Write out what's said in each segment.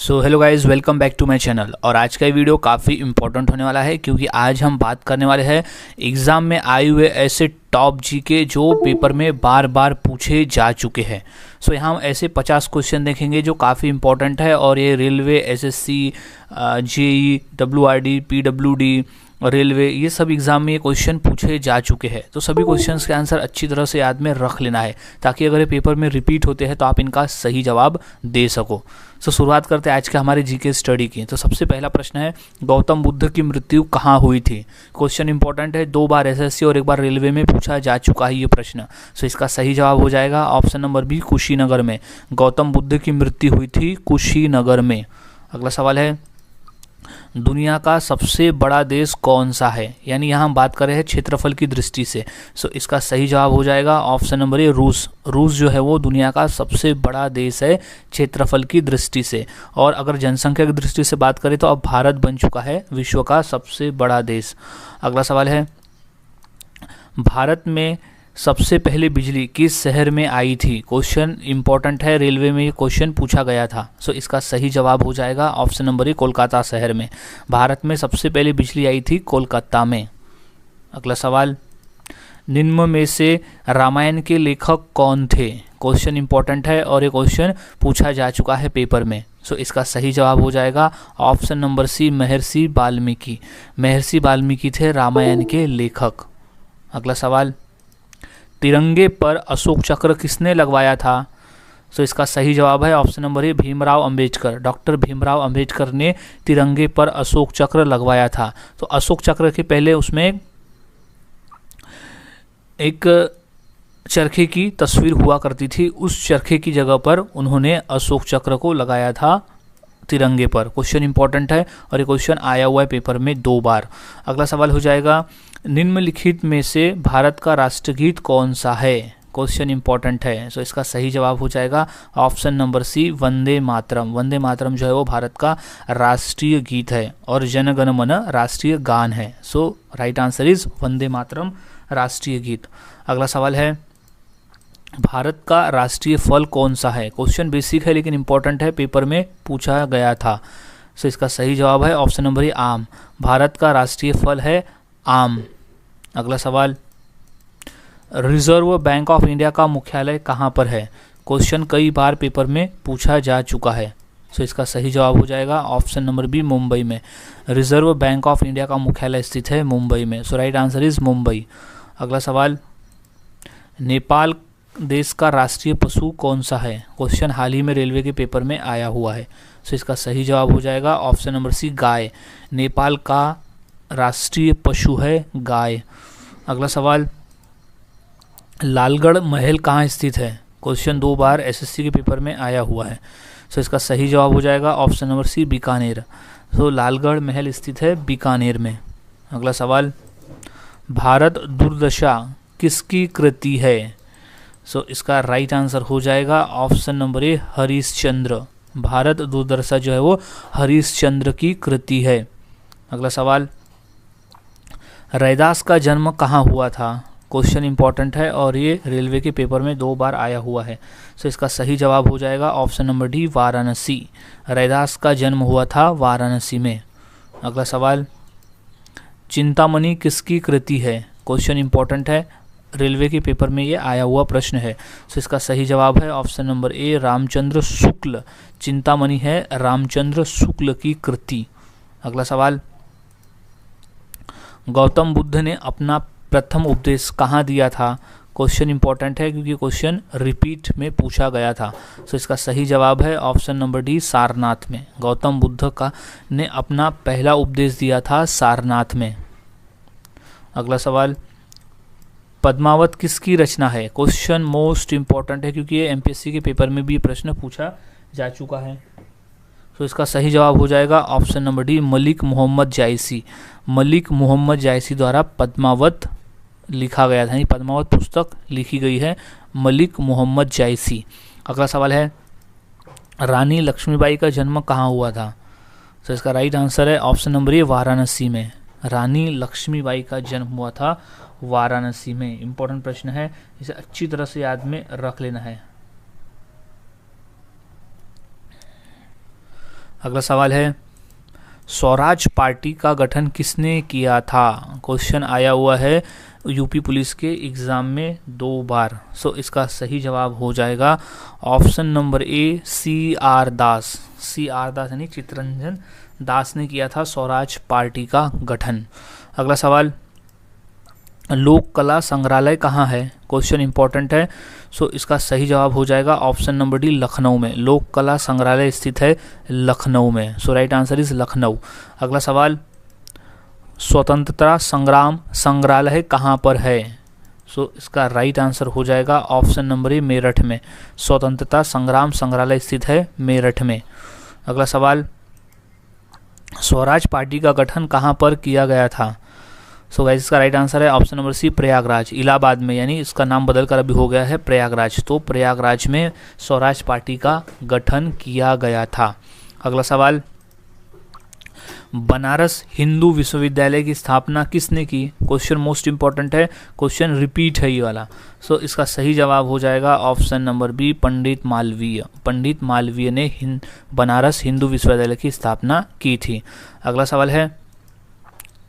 So hello guys, welcome back to my channel. और आज का वीडियो काफ़ी इंपॉर्टेंट होने वाला है क्योंकि आज हम बात करने वाले हैं एग्ज़ाम में आए हुए ऐसे टॉप जी के जो पेपर में बार बार पूछे जा चुके हैं। सो यहाँ हम ऐसे 50 क्वेश्चन देखेंगे जो काफ़ी इंपॉर्टेंट है और ये railway, SSC, JE, WRD, PWD, railway, ये सब एग्ज़ाम में ये क्वेश्चन पूछे जा चुके हैं। तो सभी क्वेश्चंस के आंसर अच्छी तरह से याद में रख लेना है ताकि अगर ये पेपर में रिपीट होते हैं तो आप इनका सही जवाब दे सको। तो शुरुआत करते हैं आज के हमारे जीके स्टडी की। तो सबसे पहला प्रश्न है, गौतम बुद्ध की मृत्यु कहाँ हुई थी? क्वेश्चन इंपॉर्टेंट है, 2 बार एसएससी और 1 बार रेलवे में पूछा जा चुका है ये प्रश्न। सो इसका सही जवाब हो जाएगा ऑप्शन नंबर बी, कुशीनगर में। गौतम बुद्ध की मृत्यु हुई थी कुशीनगर में। अगला सवाल है, दुनिया का सबसे बड़ा देश कौन सा है? यानी यहाँ हम बात कर रहे हैं क्षेत्रफल की दृष्टि से। सो इसका सही जवाब हो जाएगा ऑप्शन नंबर ए, रूस। रूस जो है वो दुनिया का सबसे बड़ा देश है क्षेत्रफल की दृष्टि से। और अगर जनसंख्या की दृष्टि से बात करें तो अब भारत बन चुका है विश्व का सबसे बड़ा देश। अगला सवाल है, भारत में सबसे पहले बिजली किस शहर में आई थी? क्वेश्चन इंपॉर्टेंट है, रेलवे में ये क्वेश्चन पूछा गया था। सो इसका सही जवाब हो जाएगा ऑप्शन नंबर ए, कोलकाता शहर में। भारत में सबसे पहले बिजली आई थी कोलकाता में। अगला सवाल, निम्न में से रामायण के लेखक कौन थे? क्वेश्चन इंपॉर्टेंट है और ये क्वेश्चन पूछा जा चुका है पेपर में। सो इसका सही जवाब हो जाएगा ऑप्शन नंबर सी, महर्षि वाल्मीकि। महर्षि वाल्मीकि थे रामायण के लेखक। अगला सवाल, तिरंगे पर अशोक चक्र किसने लगवाया था? सो इसका सही जवाब है ऑप्शन नंबर ए, भीमराव अंबेडकर। डॉक्टर भीमराव अंबेडकर ने तिरंगे पर अशोक चक्र लगवाया था। तो अशोक चक्र के पहले उसमें एक चरखे की तस्वीर हुआ करती थी, उस चरखे की जगह पर उन्होंने अशोक चक्र को लगाया था तिरंगे पर। क्वेश्चन इंपॉर्टेंट है और ये क्वेश्चन आया हुआ है पेपर में 2 बार। अगला सवाल हो जाएगा, निम्नलिखित में से भारत का राष्ट्रगीत कौन सा है? क्वेश्चन इंपॉर्टेंट है। सो इसका सही जवाब हो जाएगा ऑप्शन नंबर सी, वंदे मातरम। वंदे मातरम जो है वो भारत का राष्ट्रीय गीत है और जन गण मन राष्ट्रीय गान है। सो right answer is Vande Mataram, राष्ट्रीय गीत। अगला सवाल है, भारत का राष्ट्रीय फल कौन सा है? क्वेश्चन बेसिक है लेकिन इंपॉर्टेंट है, पेपर में पूछा गया था। सो इसका सही जवाब है ऑप्शन नंबर ए, आम। भारत का राष्ट्रीय फल है आम। अगला सवाल, रिजर्व बैंक ऑफ इंडिया का मुख्यालय कहाँ पर है? क्वेश्चन कई बार पेपर में पूछा जा चुका है। सो इसका सही जवाब हो जाएगा ऑप्शन नंबर बी, मुंबई में। रिजर्व बैंक ऑफ इंडिया का मुख्यालय स्थित है मुंबई में। सो राइट आंसर इज मुंबई। अगला सवाल, नेपाल देश का राष्ट्रीय पशु कौन सा है? क्वेश्चन हाल ही में रेलवे के पेपर में आया हुआ है। सो इसका सही जवाब हो जाएगा ऑप्शन नंबर सी, गाय। नेपाल का राष्ट्रीय पशु है गाय। अगला सवाल, लालगढ़ महल कहाँ स्थित है? क्वेश्चन 2 बार एसएससी के पेपर में आया हुआ है। सो इसका सही जवाब हो जाएगा ऑप्शन नंबर सी, बीकानेर। सो लालगढ़ महल स्थित है बीकानेर में। अगला सवाल, भारत दुर्दशा किसकी कृति है? सो इसका राइट आंसर हो जाएगा ऑप्शन नंबर ए, हरिश्चंद्र। भारत दुर्दशा जो है वो हरिश्चंद्र की कृति है। अगला सवाल, रैदास का जन्म कहाँ हुआ था? क्वेश्चन इंपॉर्टेंट है और ये रेलवे के पेपर में 2 बार आया हुआ है। सो इसका सही जवाब हो जाएगा option number D, Varanasi. Raidas का जन्म हुआ था वाराणसी में। अगला सवाल, चिंतामणि किसकी कृति है? क्वेश्चन इंपॉर्टेंट है, रेलवे के पेपर में ये आया हुआ प्रश्न है। सो इसका सही जवाब है ऑप्शन नंबर ए, रामचंद्र शुक्ल। चिंतामणि है रामचंद्र शुक्ल की कृति। अगला सवाल, गौतम बुद्ध ने अपना प्रथम उपदेश कहाँ दिया था? क्वेश्चन इंपॉर्टेंट है क्योंकि क्वेश्चन रिपीट में पूछा गया था। सो इसका सही जवाब है ऑप्शन नंबर डी, सारनाथ में। गौतम बुद्ध का ने अपना पहला उपदेश दिया था सारनाथ में। अगला सवाल, पद्मावत किसकी रचना है? क्वेश्चन मोस्ट इंपॉर्टेंट है क्योंकि ये एमपीएससी के पेपर में भी प्रश्न पूछा जा चुका है। तो इसका सही जवाब हो जाएगा option number D, Malik Mohammad Jayasi. Malik Mohammad Jayasi द्वारा पद्मावत लिखा गया था, यानी पद्मावत पुस्तक लिखी गई है मलिक मोहम्मद जायसी। अगला सवाल है, रानी लक्ष्मीबाई का जन्म कहाँ हुआ था? तो इसका राइट आंसर है ऑप्शन नंबर ए, वाराणसी में। रानी लक्ष्मीबाई का जन्म हुआ था वाराणसी में। इंपॉर्टेंट प्रश्न है, इसे अच्छी तरह से याद में रख लेना है। अगला सवाल है स्वराज पार्टी का गठन किसने किया था। क्वेश्चन आया हुआ है यूपी पुलिस के एग्ज़ाम में 2 बार। सो इसका सही जवाब हो जाएगा ऑप्शन नंबर ए CR दास। CR दास यानी चित्तरंजन दास ने किया था स्वराज पार्टी का गठन। अगला सवाल लोक कला संग्रहालय कहाँ है। क्वेश्चन इंपॉर्टेंट है। सो इसका सही जवाब हो जाएगा ऑप्शन नंबर डी लखनऊ में। लोक कला संग्रहालय स्थित है लखनऊ में। सो राइट आंसर इज लखनऊ। अगला सवाल स्वतंत्रता संग्राम संग्रहालय कहाँ पर है। सो इसका राइट आंसर हो जाएगा ऑप्शन नंबर ए मेरठ में। स्वतंत्रता संग्राम संग्रहालय स्थित है मेरठ में। अगला सवाल स्वराज पार्टी का गठन कहाँ पर किया गया था। सो गाइस इसका राइट आंसर है option number C Prayagraj, Allahabad में, यानी इसका नाम बदलकर अभी हो गया है प्रयागराज। तो प्रयागराज में स्वराज पार्टी का गठन किया गया था। अगला सवाल बनारस हिंदू विश्वविद्यालय की स्थापना किसने की। क्वेश्चन मोस्ट इंपॉर्टेंट है, क्वेश्चन रिपीट है ये वाला। सो इसका सही जवाब हो जाएगा ऑप्शन नंबर बी पंडित मालवीय। पंडित मालवीय ने बनारस हिंदू विश्वविद्यालय की स्थापना की थी। अगला सवाल है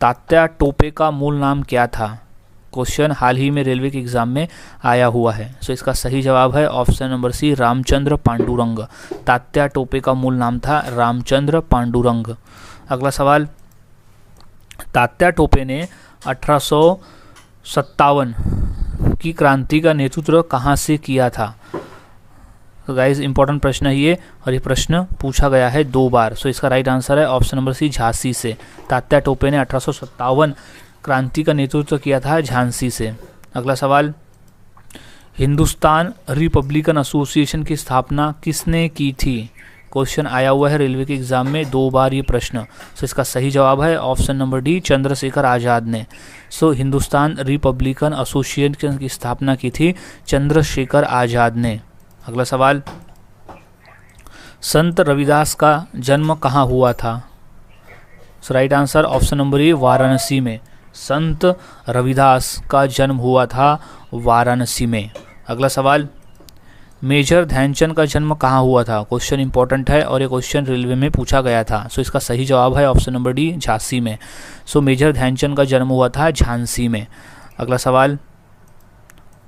तात्या टोपे का मूल नाम क्या था। क्वेश्चन हाल ही में रेलवे के एग्जाम में आया हुआ है। सो इसका सही जवाब है option number C Ramchandra Pandurang. Tatya Tope का मूल नाम था रामचंद्र पांडुरंग। अगला सवाल तात्या टोपे ने 1857 की क्रांति का नेतृत्व कहाँ से किया था। तो गाइस इंपॉर्टेंट प्रश्न है ये, और ये प्रश्न पूछा गया है 2 बार। सो इसका राइट आंसर है ऑप्शन नंबर सी झांसी से। तात्या टोपे ने 1857 क्रांति का नेतृत्व किया था झांसी से। अगला सवाल हिंदुस्तान रिपब्लिकन एसोसिएशन की स्थापना किसने की थी। क्वेश्चन आया हुआ है रेलवे के एग्जाम में 2 बार ये प्रश्न। सो इसका सही जवाब है option number D Chandrashekhar Azad ने। सो हिंदुस्तान रिपब्लिकन एसोसिएशन की स्थापना की थी चंद्रशेखर आज़ाद ने। अगला सवाल संत रविदास का जन्म कहाँ हुआ था। So right answer option number A Varanasi में। संत रविदास का जन्म हुआ था वाराणसी में। अगला सवाल मेजर ध्यानचंद का जन्म कहाँ हुआ था। क्वेश्चन इंपॉर्टेंट है और ये क्वेश्चन रेलवे में पूछा गया था। सो इसका सही जवाब है ऑप्शन नंबर डी झांसी में। सो मेजर ध्यानचंद का जन्म हुआ था झांसी में। अगला सवाल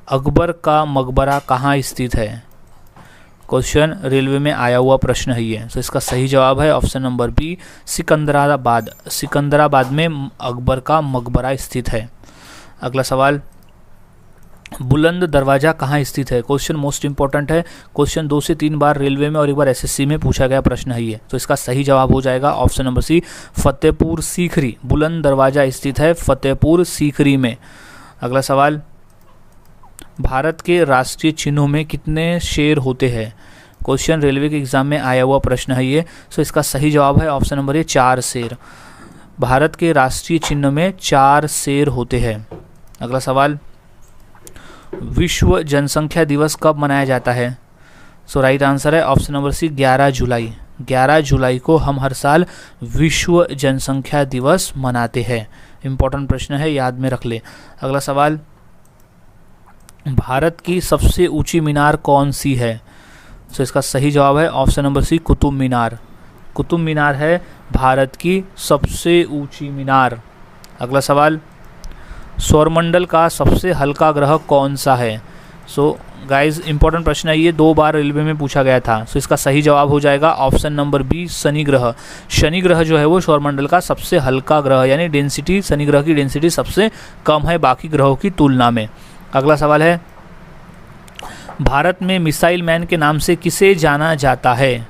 अकबर का मकबरा कहाँ स्थित है। क्वेश्चन रेलवे में आया हुआ प्रश्न है ये। सो इसका सही जवाब है option number B Secunderabad. Secunderabad में अकबर का मकबरा स्थित है। अगला सवाल बुलंद दरवाज़ा कहाँ स्थित है। क्वेश्चन मोस्ट इंपॉर्टेंट है। क्वेश्चन 2 से 3 बार रेलवे में और एक बार एसएससी में पूछा गया प्रश्न है ये। तो इसका सही जवाब हो जाएगा option number C Fatehpur Sikri. Buland Darwaza स्थित है फतेहपुर सीकरी में। अगला सवाल भारत के राष्ट्रीय चिन्हों में कितने शेर होते हैं। क्वेश्चन रेलवे के एग्जाम में आया हुआ प्रश्न है ये। सो इसका सही जवाब है ऑप्शन नंबर ए 4 शेर। भारत के राष्ट्रीय चिन्ह में 4 शेर होते हैं। अगला सवाल विश्व जनसंख्या दिवस कब मनाया जाता है। सो राइट आंसर है ऑप्शन नंबर सी 11 जुलाई। 11 जुलाई को हम हर साल विश्व जनसंख्या दिवस मनाते हैं। इंपॉर्टेंट प्रश्न है, याद में रख ले। अगला सवाल भारत की सबसे ऊंची मीनार कौन सी है। सो इसका सही जवाब है ऑप्शन नंबर सी कुतुब मीनार। कुतुब मीनार है भारत की सबसे ऊंची मीनार। अगला सवाल सौरमंडल का सबसे हल्का ग्रह कौन सा है। सो गाइस इंपॉर्टेंट प्रश्न है ये, 2 बार रेलवे में पूछा गया था। सो इसका सही जवाब हो जाएगा ऑप्शन नंबर बी शनि ग्रह। शनि ग्रह जो है वो सौरमंडल का सबसे हल्का ग्रह, यानी डेंसिटी, शनि ग्रह की डेंसिटी सबसे कम है बाकी ग्रहों की तुलना में। अगला सवाल है भारत में मिसाइल मैन के नाम से किसे जाना जाता है।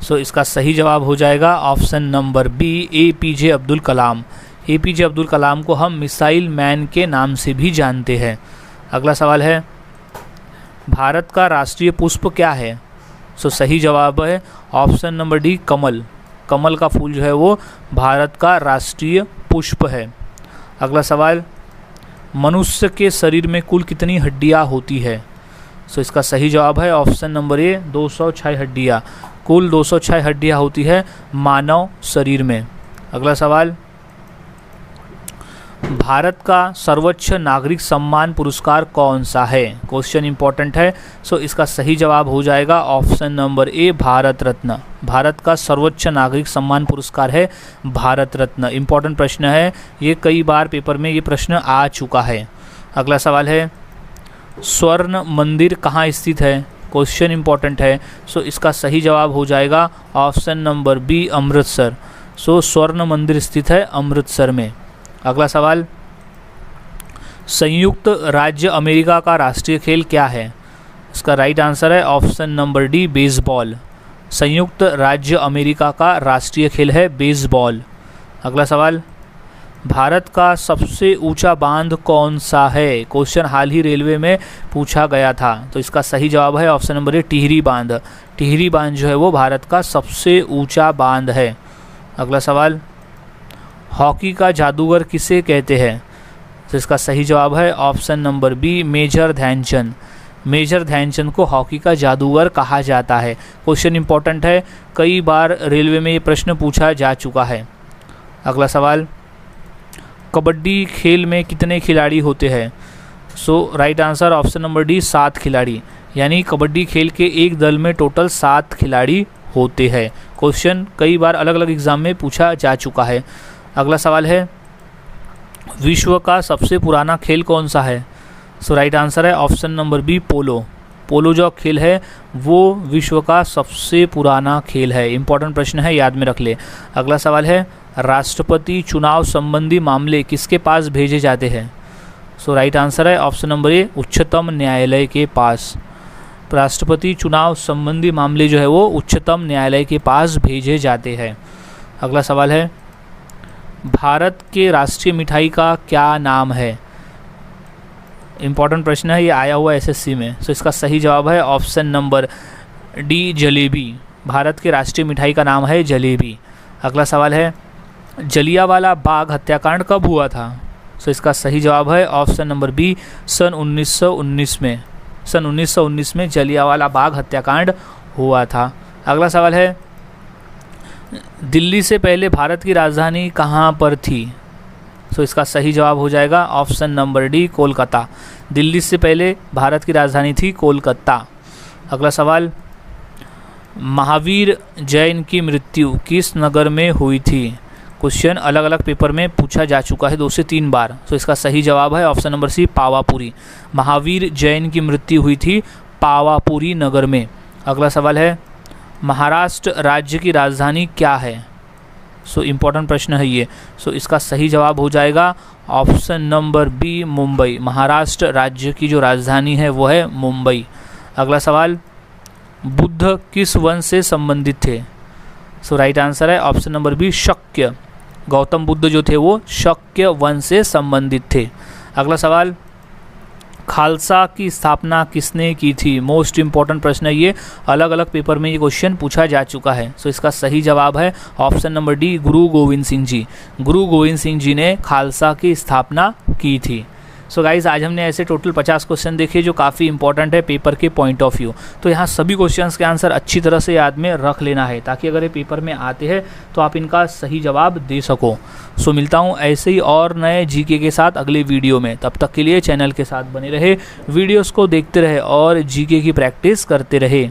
सो इसका सही जवाब हो जाएगा option number B APJ Abdul Kalam. APJ Abdul Kalam को हम मिसाइल मैन के नाम से भी जानते हैं। अगला सवाल है भारत का राष्ट्रीय पुष्प क्या है। सो सही जवाब है ऑप्शन नंबर डी कमल। कमल का फूल जो है वो भारत का राष्ट्रीय पुष्प है। अगला सवाल मनुष्य के शरीर में कुल कितनी हड्डियां होती है। सो इसका सही जवाब है ऑप्शन नंबर ए 206 हड्डियां। कुल 206 हड्डियां होती है मानव शरीर में। अगला सवाल भारत का सर्वोच्च नागरिक सम्मान पुरस्कार कौन सा है? क्वेश्चन इंपॉर्टेंट है। सो इसका सही जवाब हो जाएगा ऑप्शन नंबर ए, भारत रत्न। भारत का सर्वोच्च नागरिक सम्मान पुरस्कार है भारत रत्न। इंपॉर्टेंट प्रश्न है ये, कई बार पेपर में ये प्रश्न आ चुका है। अगला सवाल है, स्वर्ण मंदिर कहाँ स्थित है? क्वेश्चन इंपॉर्टेंट है। सो इसका सही जवाब हो जाएगा ऑप्शन नंबर बी, अमृतसर। सो स्वर्ण मंदिर स्थित है अमृतसर में। अगला सवाल, संयुक्त राज्य अमेरिका का राष्ट्रीय खेल क्या है? इसका राइट आंसर है ऑप्शन नंबर डी, बेसबॉल। संयुक्त राज्य अमेरिका का राष्ट्रीय खेल है बेसबॉल। अगला सवाल, भारत का सबसे ऊंचा बांध कौन सा है? क्वेश्चन हाल ही रेलवे में पूछा गया था, तो इसका सही जवाब है ऑप्शन नंबर ए, टिहरी बांध। टिहरी बांध जो है वो भारत का सबसे ऊंचा बांध है। अगला सवाल, हॉकी का जादूगर किसे कहते हैं? तो इसका सही जवाब है option number B, major Dhyan Chand. Major Dhyan Chand को हॉकी का जादूगर कहा जाता है। क्वेश्चन इंपॉर्टेंट है, कई बार रेलवे में ये प्रश्न पूछा जा चुका है। अगला सवाल, कबड्डी खेल में कितने खिलाड़ी होते हैं? So right answer option number D, 7 खिलाड़ी। यानी कबड्डी खेल के एक दल में टोटल 7 खिलाड़ी होते हैं। क्वेश्चन कई बार अलग अलग एग्जाम में पूछा जा चुका है। अगला सवाल है, विश्व का सबसे पुराना खेल कौन सा है? सो राइट आंसर है ऑप्शन नंबर बी, पोलो। पोलो जो खेल है वो विश्व का सबसे पुराना खेल है। इंपॉर्टेंट प्रश्न है, याद में रख ले। अगला सवाल है, राष्ट्रपति चुनाव संबंधी मामले किसके पास भेजे जाते हैं? सो राइट आंसर है ऑप्शन नंबर ए, उच्चतम न्यायालय के पास। राष्ट्रपति चुनाव संबंधी मामले जो है वो उच्चतम न्यायालय के पास भेजे जाते हैं। अगला सवाल है, भारत के राष्ट्रीय मिठाई का क्या नाम है? इंपॉर्टेंट प्रश्न है, ये आया हुआ एसएससी में। सो इसका सही जवाब है option number D, jalebi. Bharat के राष्ट्रीय मिठाई का नाम है जलेबी। अगला सवाल है, जलियांवाला बाग हत्याकांड कब हुआ था? सो इसका सही जवाब है ऑप्शन नंबर बी, सन 1919 में। सन 1919 में जलियांवाला बाग हत्याकांड हुआ था। अगला सवाल है, दिल्ली से पहले भारत की राजधानी कहाँ पर थी? सो इसका सही जवाब हो जाएगा option number D, Kolkata. Delhi से पहले भारत की राजधानी थी कोलकाता। अगला सवाल, महावीर जैन की मृत्यु किस नगर में हुई थी? क्वेश्चन अलग अलग पेपर में पूछा जा चुका है 2 से 3 बार। तो इसका सही जवाब है option number C, Pawapuri. Mahavir Jain की मृत्यु हुई थी पावापुरी नगर में। अगला सवाल है, महाराष्ट्र राज्य की राजधानी क्या है? सो इम्पोर्टेंट प्रश्न है ये। सो इसका सही जवाब हो जाएगा option number B, Mumbai. Maharashtra राज्य की जो राजधानी है वो है मुंबई। अगला सवाल, बुद्ध किस वंश से संबंधित थे? सो राइट आंसर है ऑप्शन नंबर बी, शक्य। गौतम बुद्ध जो थे वो शक्य वंश से संबंधित थे। अगला सवाल, खालसा की स्थापना किसने की थी? मोस्ट इंपॉर्टेंट प्रश्न है ये, अलग अलग पेपर में ये क्वेश्चन पूछा जा चुका है। सो इसका सही जवाब है ऑप्शन नंबर डी, गुरु गोविंद सिंह जी। गुरु गोविंद सिंह जी ने खालसा की स्थापना की थी। सो गाइज, आज हमने ऐसे टोटल 50 क्वेश्चन देखे जो काफ़ी इंपॉर्टेंट है पेपर के पॉइंट ऑफ व्यू। तो यहाँ सभी क्वेश्चंस के आंसर अच्छी तरह से याद में रख लेना है, ताकि अगर ये पेपर में आते हैं तो आप इनका सही जवाब दे सको। सो मिलता हूँ ऐसे ही और नए जीके के साथ अगले वीडियो में। तब तक के लिए चैनल के साथ बने रहे, वीडियोज़ को देखते रहे और जीके की प्रैक्टिस करते रहे।